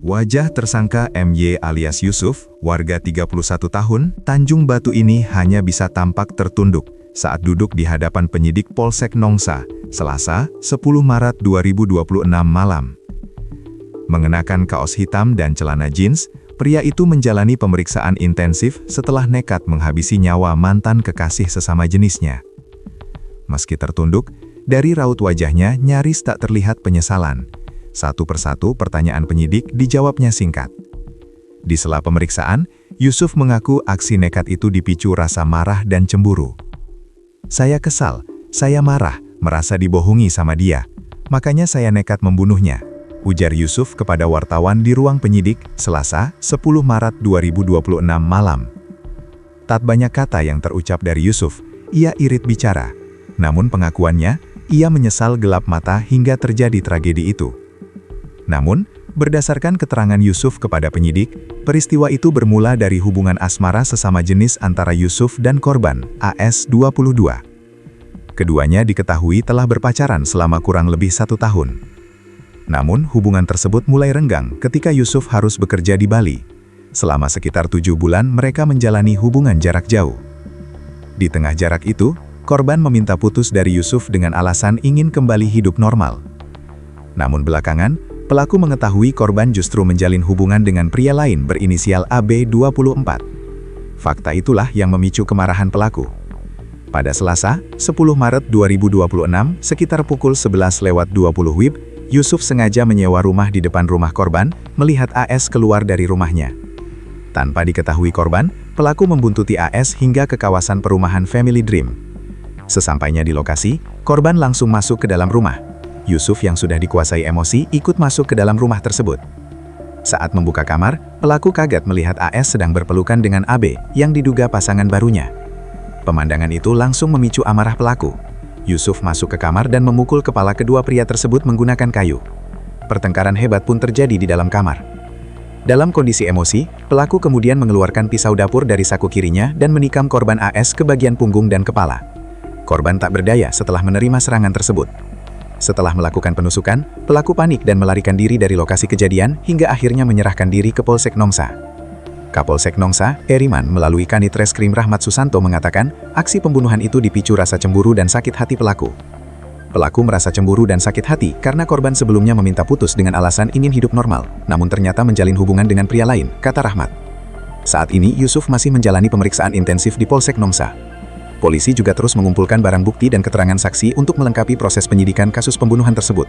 Wajah tersangka MY alias Yusuf, warga 31 tahun, Tanjung Batu ini hanya bisa tampak tertunduk saat duduk di hadapan penyidik Polsek Nongsa, Selasa, 10 Maret 2026 malam. Mengenakan kaos hitam dan celana jeans, pria itu menjalani pemeriksaan intensif setelah nekat menghabisi nyawa mantan kekasih sesama jenisnya. Meski tertunduk, dari raut wajahnya nyaris tak terlihat penyesalan. Satu persatu pertanyaan penyidik dijawabnya singkat. Di sela pemeriksaan, Yusuf mengaku aksi nekat itu dipicu rasa marah dan cemburu. "Saya kesal, saya marah, merasa dibohongi sama dia. Makanya saya nekat membunuhnya," ujar Yusuf kepada wartawan di ruang penyidik, Selasa, 10 Maret 2026 malam. Tak banyak kata yang terucap dari Yusuf, ia irit bicara. Namun pengakuannya, ia menyesal gelap mata hingga terjadi tragedi itu. Namun, berdasarkan keterangan Yusuf kepada penyidik, peristiwa itu bermula dari hubungan asmara sesama jenis antara Yusuf dan korban, AS 22. Keduanya diketahui telah berpacaran selama kurang lebih 1 tahun. Namun, hubungan tersebut mulai renggang ketika Yusuf harus bekerja di Bali. Selama sekitar 7 bulan mereka menjalani hubungan jarak jauh. Di tengah jarak itu, korban meminta putus dari Yusuf dengan alasan ingin kembali hidup normal. Namun belakangan, pelaku mengetahui korban justru menjalin hubungan dengan pria lain berinisial AB 24. Fakta itulah yang memicu kemarahan pelaku. Pada Selasa, 10 Maret 2026, sekitar pukul 11:20 WIB, Yusuf sengaja menyewa rumah di depan rumah korban, melihat AS keluar dari rumahnya. Tanpa diketahui korban, pelaku membuntuti AS hingga ke kawasan perumahan Family Dream. Sesampainya di lokasi, korban langsung masuk ke dalam rumah. Yusuf yang sudah dikuasai emosi ikut masuk ke dalam rumah tersebut. Saat membuka kamar, pelaku kaget melihat AS sedang berpelukan dengan AB yang diduga pasangan barunya. Pemandangan itu langsung memicu amarah pelaku. Yusuf masuk ke kamar dan memukul kepala kedua pria tersebut menggunakan kayu. Pertengkaran hebat pun terjadi di dalam kamar. Dalam kondisi emosi, pelaku kemudian mengeluarkan pisau dapur dari saku kirinya dan menikam korban AS ke bagian punggung dan kepala. Korban tak berdaya setelah menerima serangan tersebut. Setelah melakukan penusukan, pelaku panik dan melarikan diri dari lokasi kejadian hingga akhirnya menyerahkan diri ke Polsek Nongsa. Kapolsek Nongsa, Eriman, melalui Kanit Reskrim Rahmat Susanto mengatakan, aksi pembunuhan itu dipicu rasa cemburu dan sakit hati pelaku. Pelaku merasa cemburu dan sakit hati karena korban sebelumnya meminta putus dengan alasan ingin hidup normal, namun ternyata menjalin hubungan dengan pria lain, kata Rahmat. Saat ini, Yusuf masih menjalani pemeriksaan intensif di Polsek Nongsa. Polisi juga terus mengumpulkan barang bukti dan keterangan saksi untuk melengkapi proses penyidikan kasus pembunuhan tersebut.